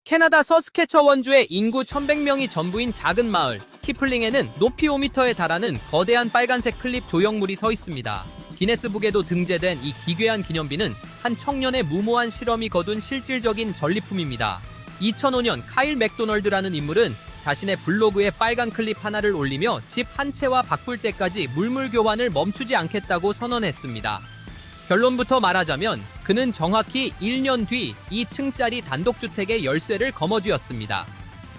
캐나다 서스케처원주의 인구 1100명이 전부인 작은 마을 키플링에는 높이 5m에 달하는 거대한 빨간색 클립 조형물이 서 있습니다. 기네스북에도 등재된 이 기괴한 기념비는 한 청년의 무모한 실험이 거둔 실질적인 전리품입니다. 2005년 카일 맥도널드라는 인물은 자신의 블로그에 빨간 클립 하나를 올리며 집 한 채와 바꿀 때까지 물물 교환을 멈추지 않겠다고 선언했습니다. 결론부터 말하자면 그는 정확히 1년 뒤 2층짜리 단독주택의 열쇠를 거머쥐었습니다.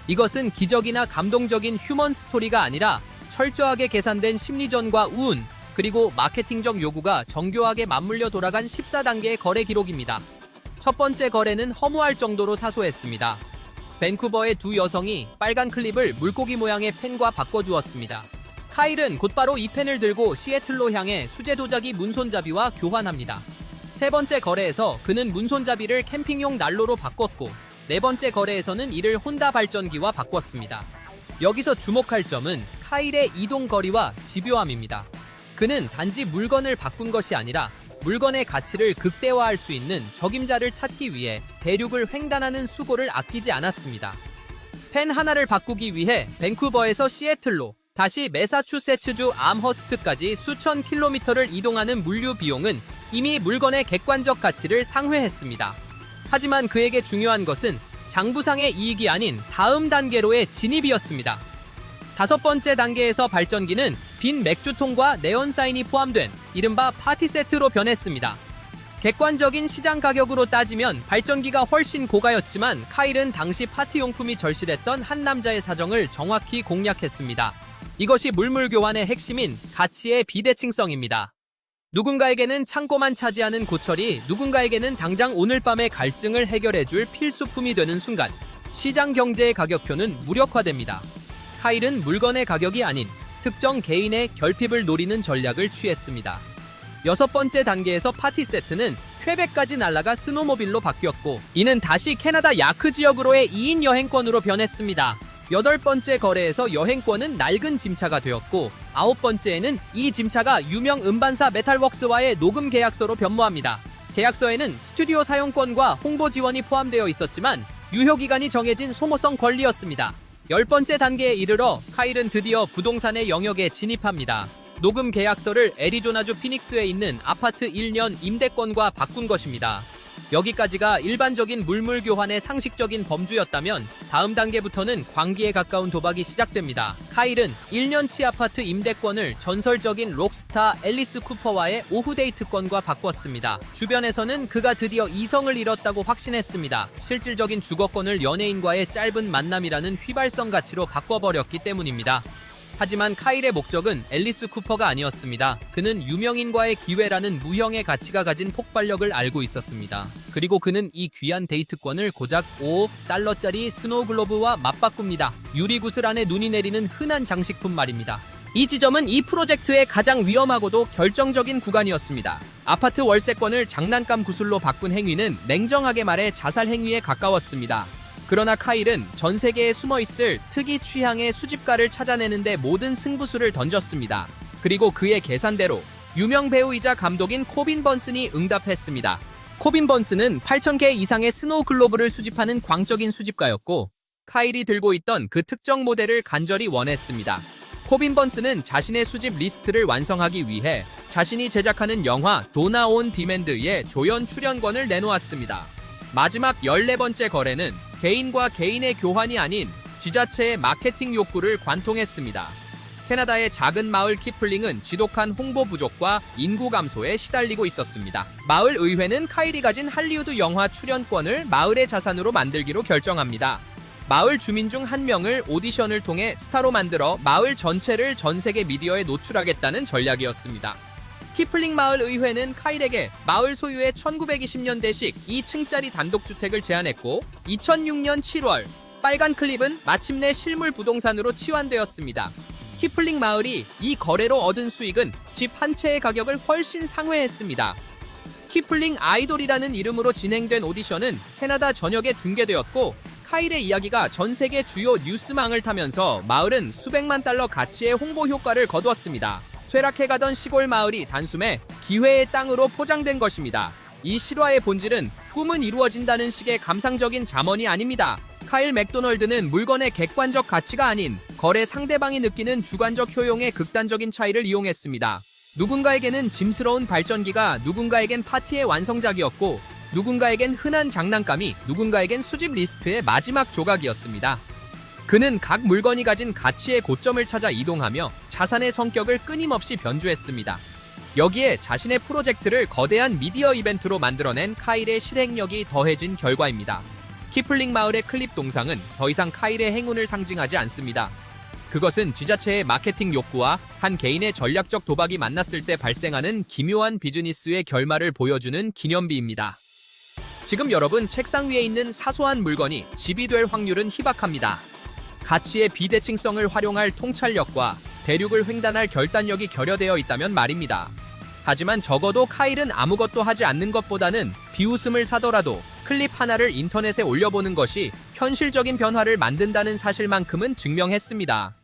이것은 기적이나 감동적인 휴먼 스토리가 아니라 철저하게 계산된 심리전과 운, 그리고 마케팅적 요구가 정교하게 맞물려 돌아간 14단계의 거래 기록입니다. 첫 번째 거래는 허무할 정도로 사소했습니다. 밴쿠버의 두 여성이 빨간 클립을 물고기 모양의 펜과 바꿔주었습니다. 카일은 곧바로 이 펜을 들고 시애틀로 향해 수제 도자기 문손잡이와 교환합니다. 세 번째 거래에서 그는 문손잡이를 캠핑용 난로로 바꿨고, 네 번째 거래에서는 이를 혼다 발전기와 바꿨습니다. 여기서 주목할 점은 카일의 이동 거리와 집요함입니다. 그는 단지 물건을 바꾼 것이 아니라 물건의 가치를 극대화할 수 있는 적임자를 찾기 위해 대륙을 횡단하는 수고를 아끼지 않았습니다. 펜 하나를 바꾸기 위해 밴쿠버에서 시애틀로, 다시 매사추세츠주 암허스트까지 수천 킬로미터를 이동하는 물류 비용은 이미 물건의 객관적 가치를 상회했습니다. 하지만 그에게 중요한 것은 장부상의 이익이 아닌 다음 단계로의 진입이었습니다. 다섯 번째 단계에서 발전기는 빈 맥주통과 네온 사인이 포함된 이른바 파티 세트로 변했습니다. 객관적인 시장 가격으로 따지면 발전기가 훨씬 고가였지만 카일은 당시 파티용품이 절실했던 한 남자의 사정을 정확히 공략했습니다. 이것이 물물 교환의 핵심인 가치의 비대칭성입니다. 누군가에게는 창고만 차지하는 고철이 누군가에게는 당장 오늘 밤의 갈증을 해결해줄 필수품이 되는 순간 시장 경제의 가격표는 무력화됩니다. 카일은 물건의 가격이 아닌 특정 개인의 결핍을 노리는 전략을 취했습니다. 여섯 번째 단계에서 파티 세트는 퀘벡까지 날아가 스노모빌로 바뀌었고, 이는 다시 캐나다 야크 지역으로의 2인 여행권으로 변했습니다. 여덟 번째 거래에서 여행권은 낡은 짐차가 되었고, 아홉 번째에는 이 짐차가 유명 음반사 메탈웍스와의 녹음 계약서로 변모합니다. 계약서에는 스튜디오 사용권과 홍보 지원이 포함되어 있었지만 유효기간이 정해진 소모성 권리였습니다. 열 번째 단계에 이르러 카일은 드디어 부동산의 영역에 진입합니다. 녹음 계약서를 애리조나주 피닉스에 있는 아파트 1년 임대권과 바꾼 것입니다. 여기까지가 일반적인 물물 교환의 상식적인 범주였다면 다음 단계부터는 광기에 가까운 도박이 시작됩니다. 카일은 1년치 아파트 임대권을 전설적인 록스타 앨리스 쿠퍼와의 오후 데이트권과 바꿨습니다. 주변에서는 그가 드디어 이성을 잃었다고 확신했습니다. 실질적인 주거권을 연예인과의 짧은 만남이라는 휘발성 가치로 바꿔버렸기 때문입니다. 하지만 카일의 목적은 앨리스 쿠퍼가 아니었습니다. 그는 유명인과의 기회라는 무형의 가치가 가진 폭발력을 알고 있었습니다. 그리고 그는 이 귀한 데이트권을 고작 $5짜리 스노우글로브와 맞바꿉니다. 유리구슬 안에 눈이 내리는 흔한 장식품 말입니다. 이 지점은 이 프로젝트의 가장 위험하고도 결정적인 구간이었습니다. 아파트 월세권을 장난감 구슬로 바꾼 행위는 냉정하게 말해 자살 행위에 가까웠습니다. 그러나 카일은 전 세계에 숨어있을 특이 취향의 수집가를 찾아내는데 모든 승부수를 던졌습니다. 그리고 그의 계산대로 유명 배우이자 감독인 코빈 번슨이 응답했습니다. 코빈 번슨은 8,000개 이상의 스노우 글로브를 수집하는 광적인 수집가였고, 카일이 들고 있던 그 특정 모델을 간절히 원했습니다. 코빈 번슨은 자신의 수집 리스트를 완성하기 위해 자신이 제작하는 영화 도나 온 디맨드의 조연 출연권을 내놓았습니다. 마지막 14번째 거래는 개인과 개인의 교환이 아닌 지자체의 마케팅 욕구를 관통했습니다. 캐나다의 작은 마을 키플링은 지독한 홍보 부족과 인구 감소에 시달리고 있었습니다. 마을 의회는 카일이 가진 할리우드 영화 출연권을 마을의 자산으로 만들기로 결정합니다. 마을 주민 중 한 명을 오디션을 통해 스타로 만들어 마을 전체를 전 세계 미디어에 노출하겠다는 전략이었습니다. 키플링 마을 의회는 카일에게 마을 소유의 1920년대식 2층짜리 단독주택을 제안했고, 2006년 7월 빨간 클립은 마침내 실물 부동산으로 치환되었습니다. 키플링 마을이 이 거래로 얻은 수익은 집 한 채의 가격을 훨씬 상회했습니다. 키플링 아이돌이라는 이름으로 진행된 오디션은 캐나다 전역에 중계되었고, 카일의 이야기가 전 세계 주요 뉴스망을 타면서 마을은 수백만 달러 가치의 홍보 효과를 거두었습니다. 쇠락해가던 시골 마을이 단숨에 기회의 땅으로 포장된 것입니다. 이 실화의 본질은 꿈은 이루어진다는 식의 감상적인 잠언이 아닙니다. 카일 맥도널드는 물건의 객관적 가치가 아닌 거래 상대방이 느끼는 주관적 효용의 극단적인 차이를 이용했습니다. 누군가에게는 짐스러운 발전기가 누군가에겐 파티의 완성작이었고, 누군가에겐 흔한 장난감이 누군가에겐 수집 리스트의 마지막 조각이었습니다. 그는 각 물건이 가진 가치의 고점을 찾아 이동하며 자산의 성격을 끊임없이 변주했습니다. 여기에 자신의 프로젝트를 거대한 미디어 이벤트로 만들어낸 카일의 실행력이 더해진 결과입니다. 키플링 마을의 클립 동상은 더 이상 카일의 행운을 상징하지 않습니다. 그것은 지자체의 마케팅 욕구와 한 개인의 전략적 도박이 만났을 때 발생하는 기묘한 비즈니스의 결말을 보여주는 기념비입니다. 지금 여러분 책상 위에 있는 사소한 물건이 집이 될 확률은 희박합니다. 가치의 비대칭성을 활용할 통찰력과 대륙을 횡단할 결단력이 결여되어 있다면 말입니다. 하지만 적어도 카일은 아무것도 하지 않는 것보다는 비웃음을 사더라도 클립 하나를 인터넷에 올려보는 것이 현실적인 변화를 만든다는 사실만큼은 증명했습니다.